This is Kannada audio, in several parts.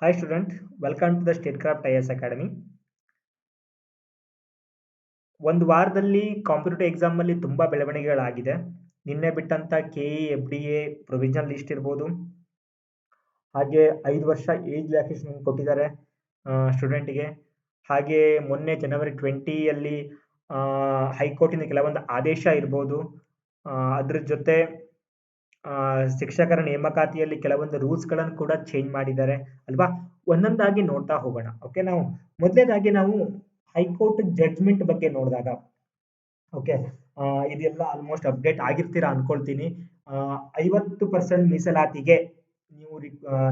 Hi student, welcome to the Statecraft IS Academy. ಒಂದು ವಾರದಲ್ಲಿ ಕಾಂಪಿಟೇಟಿವ್ ಎಕ್ಸಾಮ್ ಅಲ್ಲಿ ತುಂಬಾ ಬೆಳವಣಿಗೆಗಳಾಗಿದೆ. ನಿನ್ನೆ ಬಿಟ್ಟಂತ ಕೆಇ, ಎಫ್ಡಿಎ ಪ್ರೊವಿಷನಲ್ ಲಿಸ್ಟ್ ಇರ್ಬೋದು. ಹಾಗೆ 5 ವರ್ಷ ಏಜ್ ರಿಲ್ಯಾಕ್ಸೇಷನ್ ಕೊಟ್ಟಿದ್ದಾರೆ ಸ್ಟೂಡೆಂಟ್ಗೆ. ಹಾಗೆ ಮೊನ್ನೆ ಜನವರಿ 20 ಅಲ್ಲಿ ಹೈಕೋರ್ಟಿನ ಕೆಲವೊಂದು ಆದೇಶ ಇರ್ಬೋದು. ಅದ್ರ ಜೊತೆ ಶಿಕ್ಷಕರ ನೇಮಕಾತಿಯಲ್ಲಿ ಕೆಲವೊಂದು ರೂಲ್ಸ್ ಗಳನ್ನು ಕೂಡ ಚೇಂಜ್ ಮಾಡಿದ್ದಾರೆ ಅಲ್ವಾ. ಒಂದೊಂದಾಗಿ ನೋಡ್ತಾ ಹೋಗೋಣ. ಓಕೆ, ಮೊದಲನೇದಾಗಿ ನಾವು ಹೈಕೋರ್ಟ್ ಜಡ್ಜ್ಮೆಂಟ್ ಬಗ್ಗೆ ನೋಡಿದಾಗ, ಓಕೆ, ಇದೆಲ್ಲ ಆಲ್ಮೋಸ್ಟ್ ಅಪ್ಡೇಟ್ ಆಗಿರ್ತೀರಾ ಅನ್ಕೊಳ್ತೀನಿ. 50% ಮೀಸಲಾತಿಗೆ ನೀವು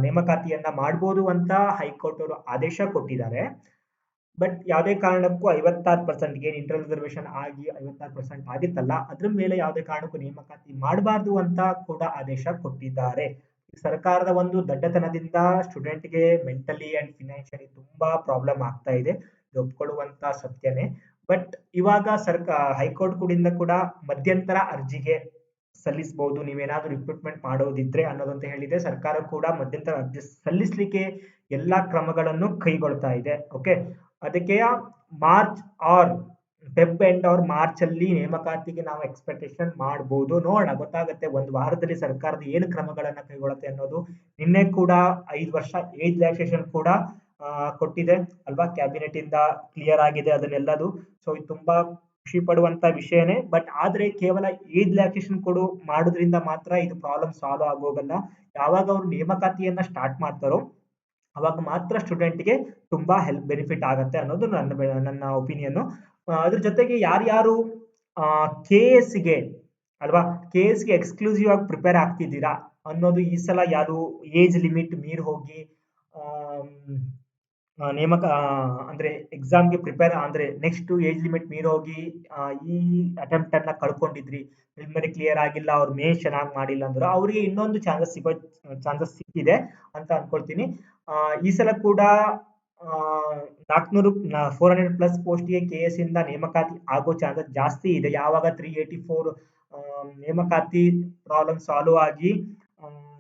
ನೇಮಕಾತಿಯನ್ನ ಮಾಡ್ಬೋದು ಅಂತ ಹೈಕೋರ್ಟ್ ಅವರು ಆದೇಶ ಕೊಟ್ಟಿದ್ದಾರೆ. ಬಟ್ ಯಾವುದೇ ಕಾರಣಕ್ಕೂ 56% ಏನು ಇಂಟರ್ ರಿಸರ್ವೇಶನ್ ಆಗಿ 56% ಆಗಿತ್ತಲ್ಲ, ಅದ್ರ ಮೇಲೆ ಯಾವುದೇ ಕಾರಣಕ್ಕೂ ನೇಮಕಾತಿ ಮಾಡಬಾರ್ದು ಅಂತ ಕೂಡ ಆದೇಶ ಕೊಟ್ಟಿದ್ದಾರೆ. ಸರ್ಕಾರದ ಒಂದು ದಡ್ಡತನದಿಂದ ಸ್ಟೂಡೆಂಟ್ಗೆ ಮೆಂಟಲಿ ಅಂಡ್ ಫಿನಾನ್ಷಿಯಲಿ ತುಂಬಾ ಪ್ರಾಬ್ಲಮ್ ಆಗ್ತಾ ಇದೆ, ಇದು ಒಪ್ಕೊಳ್ಳುವಂತ ಸತ್ಯನೇ. ಬಟ್ ಇವಾಗ ಹೈಕೋರ್ಟ್ ಕೂಡಿಂದ ಕೂಡ ಮಧ್ಯಂತರ ಅರ್ಜಿಗೆ ಸಲ್ಲಿಸಬಹುದು, ನೀವೇನಾದ್ರೂ ರಿಕ್ರೂಟ್ಮೆಂಟ್ ಮಾಡೋದಿದ್ರೆ ಅನ್ನೋದಂತ ಹೇಳಿದೆ. ಸರ್ಕಾರ ಕೂಡ ಮಧ್ಯಂತರ ಅರ್ಜಿ ಸಲ್ಲಿಸಲಿಕ್ಕೆ ಎಲ್ಲಾ ಕ್ರಮಗಳನ್ನು ಕೈಗೊಳ್ತಾ ಇದೆ. ಓಕೆ, ಅದಕ್ಕೆ March or Feb end or March ಅಲ್ಲಿ ನೇಮಕಾತಿಗೆ ನಾವು ಎಕ್ಸ್ಪೆಕ್ಟೇಷನ್ ಮಾಡಬಹುದು. ನೋಡೋಣ, ಗೊತ್ತಾಗುತ್ತೆ ಒಂದು ವಾರದಲ್ಲಿ ಸರ್ಕಾರದ ಏನು ಕ್ರಮಗಳನ್ನ ಕೈಗೊಳ್ಳುತ್ತೆ ಅನ್ನೋದು. ನಿನ್ನೆ ಕೂಡ 5 ವರ್ಷ ಏಜ್ ರಿಲ್ಯಾಕ್ಸೇಷನ್ ಕೂಡ ಕೊಟ್ಟಿದೆ ಅಲ್ವಾ, ಕ್ಯಾಬಿನೆಟ್ ಇಂದ ಕ್ಲಿಯರ್ ಆಗಿದೆ ಅದನ್ನೆಲ್ಲದು. ಸೊ ಇದು ತುಂಬಾ ಖುಷಿ ಪಡುವಂತ ವಿಷಯನೇ. ಬಟ್ ಆದ್ರೆ ಕೇವಲ ಏಜ್ ರಿಲ್ಯಾಕ್ಸೇಷನ್ ಮಾಡೋದ್ರಿಂದ ಮಾತ್ರ ಇದು ಪ್ರಾಬ್ಲಮ್ ಸಾಲ್ವ್ ಆಗೋಗಲ್ಲ. ಯಾವಾಗ ಅವರು ನೇಮಕಾತಿಯನ್ನ ಸ್ಟಾರ್ಟ್ ಮಾಡ್ತಾರೋ ಅವಾಗ ಮಾತ್ರ ಸ್ಟೂಡೆಂಟ್ಗೆ ತುಂಬಾ ಬೆನಿಫಿಟ್ ಆಗತ್ತೆ ಅನ್ನೋದು ನನ್ನ ಒಪಿನಿಯನ್. ಅದ್ರ ಜೊತೆಗೆ ಯಾರ್ಯಾರು ಕೆ.ಎಸ್.ಗೆ ಅಲ್ವಾ, ಕೆ.ಎಸ್.ಗೆ ಎಕ್ಸ್ಕ್ಲೂಸಿವ್ ಆಗಿ ಪ್ರಿಪೇರ್ ಆಗ್ತಿದ್ದೀರಾ ಅನ್ನೋದು, ಈ ಸಲ ಯಾರು ಏಜ್ ಲಿಮಿಟ್ ಮೀರಿ ಹೋಗಿ ಅಂದ್ರೆ ಎಕ್ಸಾಮ್ಗೆ ಪ್ರಿಪೇರ್ ಅಂದ್ರೆ ನೆಕ್ಸ್ಟ್ ಏಜ್ ಲಿಮಿಟ್ ಮೀರಿ ಹೋಗಿ ಈ ಅಟೆಂಪ್ಟ್ ಅನ್ನ ಕಳ್ಕೊಂಡಿದ್ರಿ, ಪ್ರಿಲಿಮಿನರಿ ಕ್ಲಿಯರ್ ಆಗಿಲ್ಲ, ಅವ್ರು ಮೇನ್ಸ್ ಚೆನ್ನಾಗಿ ಮಾಡಿಲ್ಲ ಅಂದ್ರೆ ಅವರಿಗೆ ಇನ್ನೊಂದು ಚಾನ್ಸಸ್ ಸಿಕ್ಕಿದೆ ಅಂತ ಅನ್ಕೊಳ್ತೀನಿ. ಈ ಸಲ ಕೂಡ 400+ ಪೋಸ್ಟ್ಗೆ ಕೆ.ಎಸ್ ಇಂದ ನೇಮಕಾತಿ ಆಗೋ ಚಾನ್ಸಸ್ ಜಾಸ್ತಿ ಇದೆ. ಯಾವಾಗ 384 ನೇಮಕಾತಿ ಪ್ರಾಬ್ಲಮ್ ಸಾಲ್ವ್ ಆಗಿ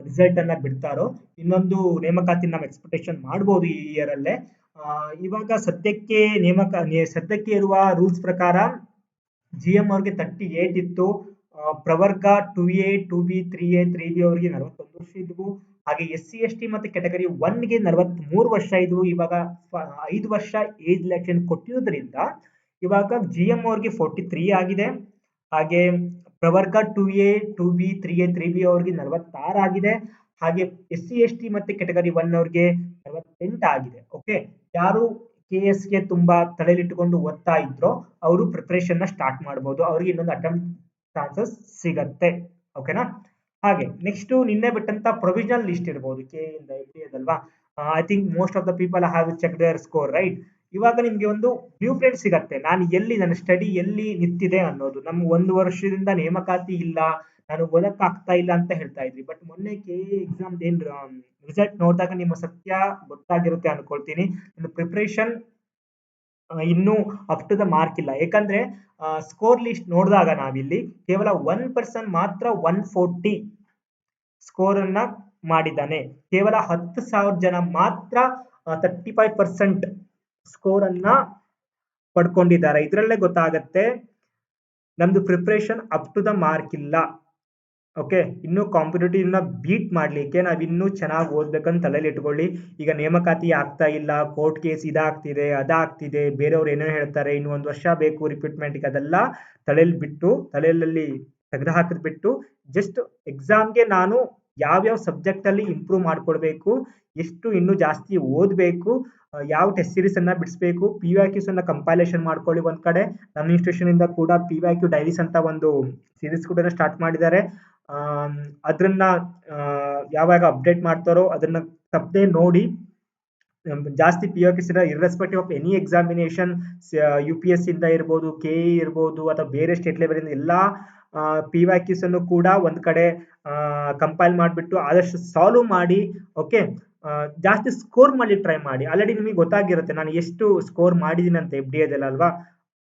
ರಿಸಲ್ಟ್ ಅನ್ನ ಬಿಡ್ತಾರೋ ಇನ್ನೊಂದು ನೇಮಕಾತಿ ನಾವು ಎಕ್ಸ್ಪೆಕ್ಟೇಷನ್ ಮಾಡಬಹುದು ಈ ಇಯರ್ ಅಲ್ಲೇ. ಇವಾಗ ಸದ್ಯಕ್ಕೆ ಇರುವ ರೂಲ್ಸ್ ಪ್ರಕಾರ GM ಅವ್ರಿಗೆ 38 ಇತ್ತು, ಪ್ರವರ್ಗ 2A 2B 3A 3B ಅವರಿಗೆ 41 ವರ್ಷ ಇದ್ವು. ಹಾಗೆ SC ST ಮತ್ತೆ ಕೆಟಗರಿ 1ಗೆ 43 ವರ್ಷ ಇದ್ವು. ಇವಾಗ 5 ವರ್ಷ ಏಜ್ ರಿಲ್ಯಾಕ್ಸೇಷನ್ ಕೊಟ್ಟಿರೋದ್ರಿಂದ ಇವಾಗ GM ಅವ್ರಿಗೆ 43 ಆಗಿದೆ. ಹಾಗೆ ಪ್ರವರ್ಗ 2A 2B 3A 3B ಅವ್ರಿಗೆ 46 ಆಗಿದೆ. ಹಾಗೆ SC ST ಮತ್ತೆ ಕೆಟಗರಿ 1 ಅವ್ರಿಗೆ 48 ಆಗಿದೆ. ಓಕೆ, ಯಾರು ಕೆ.ಎಸ್.ಗೆ ತುಂಬಾ ತಲೆಲಿಟ್ಟುಕೊಂಡು ಓದ್ತಾ ಇದ್ರೋ ಅವರು ಪ್ರಿಪರೇಷನ್ ನ ಸ್ಟಾರ್ಟ್ ಮಾಡಬಹುದು, ಅವ್ರಿಗೆ ಇನ್ನೊಂದು ಅಟೆಂಪ್ಟ್ ಚಾನ್ಸಸ್ ಸಿಗತ್ತೆ. ಓಕೆನಾ. ಹಾಗೆ ನೆಕ್ಸ್ಟ್ ನಿನ್ನೆ ಬಿಟ್ಟಂತ ಪ್ರೊವಿಷನಲ್ ಲಿಸ್ಟ್ ಇರಬಹುದು ಕೆ ಇಂದ ಎಫ್ಡಿಎದಲ್ವಾ. I think most of the people have check their score, right. ಇವಾಗ ನಿಮ್ಗೆ ಒಂದು ಬ್ಲೂ ಪ್ರಿಂಟ್ ಸಿಗತ್ತೆ, ನನ್ನ ಸ್ಟಡಿ ಎಲ್ಲಿ ನಿಂತಿದೆ ಅನ್ನೋದು. ನಮ್ಗೆ 1 ವರ್ಷದಿಂದ ನೇಮಕಾತಿ ಇಲ್ಲ, ನಾನು ಓದಕ್ ಆಗ್ತಾ ಇಲ್ಲ ಅಂತ ಹೇಳ್ತಾ ಇದ್ರಿ. ಬಟ್ ಮೊನ್ನೆ ಕೆ.ಎ ಎಕ್ಸಾಮ್ ಏನ್ ರಿಸಲ್ಟ್ ನೋಡಿದಾಗ ನಿಮ್ಮ ಸತ್ಯ ಗೊತ್ತಾಗಿರುತ್ತೆ ಅನ್ಕೊಳ್ತೀನಿ. ಪ್ರಿಪರೇಷನ್ ಇನ್ನೂ ಅಪ್ ಟು ದ ಮಾರ್ಕ್ ಇಲ್ಲ. ಯಾಕಂದ್ರೆ ಸ್ಕೋರ್ ಲಿಸ್ಟ್ ನೋಡಿದಾಗ ನಾವಿಲ್ಲಿ ಕೇವಲ 1% ಮಾತ್ರ 140 ಸ್ಕೋರ್ ಅನ್ನ ಮಾಡಿದ್ದಾನೆ. ಕೇವಲ 10,000 ಜನ ಮಾತ್ರ 35% ಸ್ಕೋರ್ ಅನ್ನ ಪಡ್ಕೊಂಡಿದ್ದಾರೆ. ಇದರಲ್ಲೇ ಗೊತ್ತಾಗತ್ತೆ ನಮ್ದು preparation up to the mark ಇಲ್ಲ. ಓಕೆ, ಇನ್ನು ಕಾಂಪಿಟೇಟಿವ್ ನ ಬೀಟ್ ಮಾಡ್ಲಿಕ್ಕೆ ನಾವ್ ಇನ್ನೂ ಚೆನ್ನಾಗಿ ಓದ್ಬೇಕಂತ ತಲೆಯಲ್ಲಿ ಇಟ್ಕೊಳ್ಳಿ. ಈಗ ನೇಮಕಾತಿ ಆಗ್ತಾ ಇಲ್ಲ, ಕೋರ್ಟ್ ಕೇಸ್ ಇದಾಗ್ತಿದೆ ಅದಾಗ್ತಿದೆ, ಬೇರೆಯವ್ರು ಏನೋ ಹೇಳ್ತಾರೆ, ಇನ್ನು 1 ವರ್ಷ ಬೇಕು ರಿಕ್ರೂಟ್ಮೆಂಟ್ಗೆ, ಅದೆಲ್ಲ ತಲೆಯಲ್ಲಿ ತೆಗೆದು ಹಾಕಿದ್ ಬಿಟ್ಟು ಜಸ್ಟ್ ಎಕ್ಸಾಮ್ಗೆ ನಾನು ಯಾವ್ಯಾವ ಸಬ್ಜೆಕ್ಟ್ ಅಲ್ಲಿ ಇಂಪ್ರೂವ್ ಮಾಡ್ಕೊಳ್ಬೇಕು, ಎಷ್ಟು ಇನ್ನೂ ಜಾಸ್ತಿ ಓದ್ಬೇಕು, ಯಾವ ಟೆಸ್ಟ್ ಸೀರೀಸ್ ಅನ್ನ ಬಿಡಿಸ್ಬೇಕು, PYQs ಅನ್ನ ಕಂಪೈಲೇಷನ್ ಮಾಡ್ಕೊಳ್ಳಿ. ಒಂದ್ ಕಡೆ ನಮ್ಮ ಇನ್ಸ್ಟಿಟ್ಯೂಷನ್ ಇಂದ ಕೂಡ PYQ ಡೈರೀಸ್ ಅಂತ ಒಂದು ಸೀರೀಸ್ ಕೂಡ ಸ್ಟಾರ್ಟ್ ಮಾಡಿದ್ದಾರೆ. ಅದ್ರನ್ನ ಯಾವಾಗ ಅಪ್ಡೇಟ್ ಮಾಡ್ತಾರೋ ಅದನ್ನ ತಪ್ಪದೆ ನೋಡಿ. ಜಾಸ್ತಿ PYQs irrespective of any examination, UPS ಇಂದ ಇರ್ಬೋದು, KE ಇರ್ಬೋದು, ಅಥವಾ ಬೇರೆ ಸ್ಟೇಟ್ ಲೆವೆಲ್ ಇಂದ ಎಲ್ಲಾ PYQs ಅನ್ನು ಕೂಡ ಒಂದ್ ಕಡೆ ಕಂಪೈಲ್ ಮಾಡಿಬಿಟ್ಟು ಆದಷ್ಟು ಸಾಲ್ವ್ ಮಾಡಿ. ಓಕೆ, ಜಾಸ್ತಿ ಸ್ಕೋರ್ ಮಾಡಿ ಟ್ರೈ ಮಾಡಿ. ಆಲ್ರೆಡಿ ನಿಮಗೆ ಗೊತ್ತಾಗಿರುತ್ತೆ ನಾನು ಎಷ್ಟು ಸ್ಕೋರ್ ಮಾಡಿದೀನಿ ಅಂತ FDAದಲ್ಲಿ ಅಲ್ವಾ,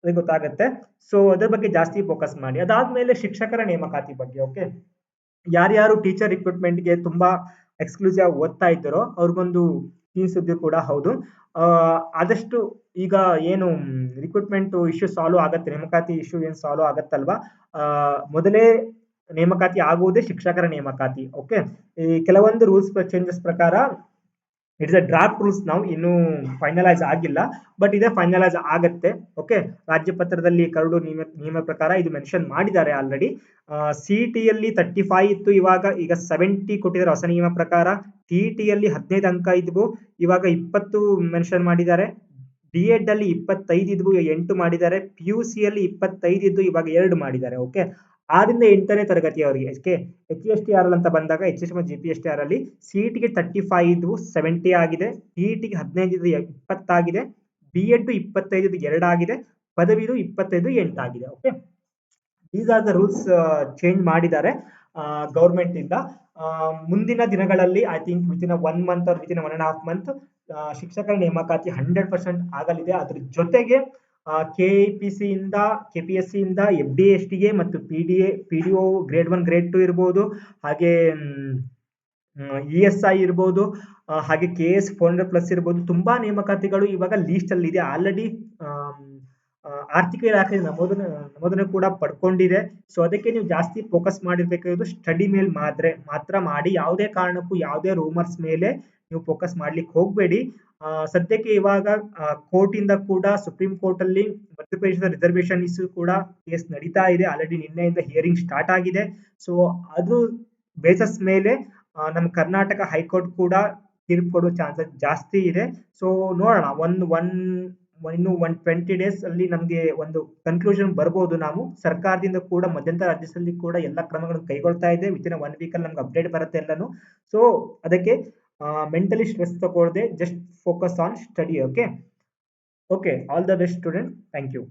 ಅದು ಗೊತ್ತಾಗುತ್ತೆ. ಸೊ ಅದ್ರ ಬಗ್ಗೆ ಜಾಸ್ತಿ ಫೋಕಸ್ ಮಾಡಿ. ಅದಾದ್ಮೇಲೆ ಶಿಕ್ಷಕರ ನೇಮಕಾತಿ ಬಗ್ಗೆ. ಓಕೆ, ಯಾರ್ಯಾರು ಟೀಚರ್ ರಿಕ್ರೂಟ್ಮೆಂಟ್ಗೆ ತುಂಬಾ ಎಕ್ಸ್ಕ್ಲೂಸಿವ್ ಆಗಿ ಓದ್ತಾ ಇದ್ದಾರೋ ಅವ್ರಿಗೊಂದು ಸಿಹಿ ಸುದ್ದಿ ಕೂಡ ಹೌದು. ಆದಷ್ಟು ಈಗ ಏನು ರಿಕ್ರೂಟ್ಮೆಂಟ್ ಇಶ್ಯೂ ಸಾಲ್ವ್ ಆಗತ್ತೆ, ನೇಮಕಾತಿ ಇಶ್ಯೂ ಏನು ಸಾಲ್ವ್ ಆಗತ್ತಲ್ವಾ, ಮೊದಲೇ ನೇಮಕಾತಿ ಆಗುವುದೇ ಶಿಕ್ಷಕರ ನೇಮಕಾತಿ. ಓಕೆ, ಈ ಕೆಲವೊಂದು ರೂಲ್ಸ್ ಚೇಂಜಸ್ ಪ್ರಕಾರ ಇಟ್ಸ್ ಅ ಡ್ರಾಫ್ಟ್ ರೂಲ್ಸ್, ನಾವು ಇನ್ನೂ ಫೈನಲೈಸ್ ಆಗಿಲ್ಲ, ಬಟ್ ಇದೇ ಫೈನಲೈಸ್ ಆಗತ್ತೆ. ಓಕೆ, ರಾಜ್ಯ ಪತ್ರದಲ್ಲಿ ಕರಡು ನಿಯಮ ಪ್ರಕಾರ ಇದು ಮೆನ್ಷನ್ ಮಾಡಿದ್ದಾರೆ ಆಲ್ರೆಡಿ. CET-ಯಲ್ಲಿ 35 ಇತ್ತು, ಈಗ 70 ಕೊಟ್ಟಿದ್ದಾರೆ ಹೊಸ ನಿಯಮ ಪ್ರಕಾರ. TET-ಯಲ್ಲಿ 15 ಅಂಕ ಇದ್ವು, ಇವಾಗ 20 ಮೆನ್ಷನ್ ಮಾಡಿದ್ದಾರೆ. B.Ed ಅಲ್ಲಿ 25 ಇದ್ವು, 8 ಮಾಡಿದ್ದಾರೆ. PUC-ಯಲ್ಲಿ 25 ಇದ್ದು, ಇವಾಗ 2 ಮಾಡಿದ್ದಾರೆ. ಓಕೆ, 6ರಿಂದ 8ನೇ ತರಗತಿಯವರಿಗೆ HSTR ಅಂತ ಬಂದಾಗ HS ಮತ್ತು GPSTR ಅಲ್ಲಿ CET-ಗೆ 35 ಇದ್ವು, 70 ಆಗಿದೆ. TET-ಗೆ 15 ಇದ್ದು 20 ಆಗಿದೆ. B.Ed 25 ಇದ್ದು 2 ಆಗಿದೆ. ಪದವಿದು 25 8 ಆಗಿದೆ. Okay, these are the rules change ಮಾಡಿದ್ದಾರೆ ಗೌರ್ಮೆಂಟ್ ಇಂದ. ಮುಂದಿನ ದಿನಗಳಲ್ಲಿ I think within 1 month R within 1.5 month ಶಿಕ್ಷಕರ ನೇಮಕಾತಿ 100% ಆಗಲಿದೆ. ಅದ್ರ ಜೊತೆಗೆ KPSC ಇಂದ FDSTಗೆ ಮತ್ತು PDO ಗ್ರೇಡ್ 1 ಗ್ರೇಡ್ 2 ಇರ್ಬೋದು, ಹಾಗೆ ESI ಇರ್ಬೋದು, ಹಾಗೆ KS 400+ ಇರ್ಬೋದು. ತುಂಬಾ ನೇಮಕಾತಿಗಳು ಇವಾಗ ಲೀಸ್ಟ್ ಅಲ್ಲಿ ಇದೆ ಆಲ್ರೆಡಿ. ಆರ್ಥಿಕ ಇಲಾಖೆ ನಮೂದನೆ ಕೂಡ ಪಡ್ಕೊಂಡಿದೆ. ಸೊ ಅದಕ್ಕೆ ನೀವು ಜಾಸ್ತಿ ಫೋಕಸ್ ಮಾಡಿರ್ಬೇಕಾಗಿರೋದು ಸ್ಟಡಿ ಮೇಲೆ ಮಾತ್ರ ಮಾಡಿ. ಯಾವುದೇ ಕಾರಣಕ್ಕೂ ಯಾವುದೇ ರೂಮರ್ಸ್ ಮೇಲೆ ನೀವು ಫೋಕಸ್ ಮಾಡ್ಲಿಕ್ಕೆ ಹೋಗಬೇಡಿ. ಸದ್ಯಕ್ಕೆ ಇವಾಗ ಕೋರ್ಟ್ ಇಂದ ಕೂಡ, ಸುಪ್ರೀಂ ಕೋರ್ಟ್ ಅಲ್ಲಿ ಮಧ್ಯಪ್ರದೇಶದ ರಿಸರ್ವೇಶನ್ ಇಶ್ಯೂ ಕೂಡ ಕೇಸ್ ನಡೀತಾ ಇದೆ. ಆಲ್ರೆಡಿ ನಿನ್ನೆಯಿಂದ ಹಿಯರಿಂಗ್ ಸ್ಟಾರ್ಟ್ ಆಗಿದೆ. ಸೊ ಅದ್ರ ಬೇಸಸ್ ಮೇಲೆ ನಮ್ಮ ಕರ್ನಾಟಕ ಹೈಕೋರ್ಟ್ ಕೂಡ ತೀರ್ಪು ಕೊಡುವ ಚಾನ್ಸಸ್ ಜಾಸ್ತಿ ಇದೆ. ಸೊ ನೋಡೋಣ, ಇನ್ನು 120 ಡೇಸ್ ಅಲ್ಲಿ ನಮಗೆ ಒಂದು ಕನ್ಕ್ಲೂಷನ್ ಬರ್ಬೋದು. ನಾವು ಸರ್ಕಾರದಿಂದ ಕೂಡ ಮಧ್ಯಂತರ ರಾಜ್ಯದಲ್ಲಿ ಕೂಡ ಎಲ್ಲ ಕ್ರಮಗಳನ್ನು ಕೈಗೊಳ್ತಾ ಇದೆ. ವಿತಿನ್ 1 ವೀಕ್ ಅಲ್ಲಿ ನಮ್ಗೆ ಅಪ್ಡೇಟ್ ಬರುತ್ತೆ ಎಲ್ಲಾನು. ಸೊ ಅದಕ್ಕೆ ಮೆಂಟಲಿ ಸ್ಟ್ರೆಸ್ ತಗೊಳ್ಳದೆ, just focus on study. Okay, all the best student. Thank you.